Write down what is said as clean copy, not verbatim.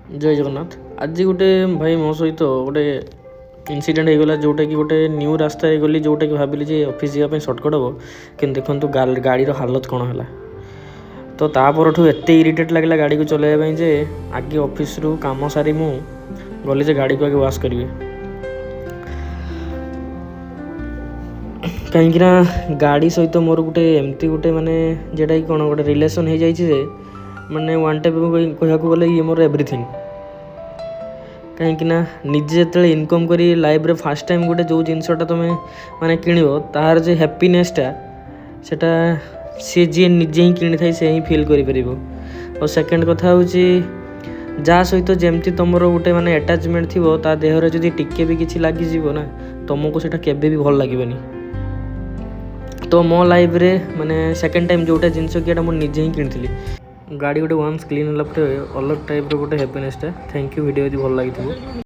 जय जगन्नाथ। आज गोटे भाई मो सहित गोटे इनसीडेंट होगला जोटा कि गोटे न्यू रास्ता गली जोटा कि भाविली जे ऑफिस जावाई सर्टकट हम कि देखो गाड़ी हालत कौन है। तो तापरठू एत इरिटेट लगे गाड़ी को चलाइबा जे आगे ऑफिस रु काम सारी मु गली जे गाड़ी को आगे वाश करी कहीं गाड़ी सहित मोर गोटे एमती गोटे माने जेटा कि कौन गोटे रिलेसन हो जाए माने वन टाइप कह गले ये मोर एवरीथिंग कहीं निजे जो इनकम करी लाइफ रे फास्ट टाइम गोटे जो जिनसटा तुम माने किण तार जो हैप्पीनेसटा सेटा सी जी निजे ही किणी थाई से ही फील करि और सेकंड कथा हूँ जा सहित जमती तुम गोटे माने अटैचमेंट थी ता देहरे जदि टिके भी किसी लगी ना तुमको सेटा केबे भी भल लगे। तो मो लाइफ रे माने सेकंड टाइम जोटा जिनस कि मुझे निजे ही किणी गाड़ी गोटे वन्स क्लीन होला अलग टाइप गोटे हैप्पीनेसटा। थैंक यू वीडियो यदि भल लगी।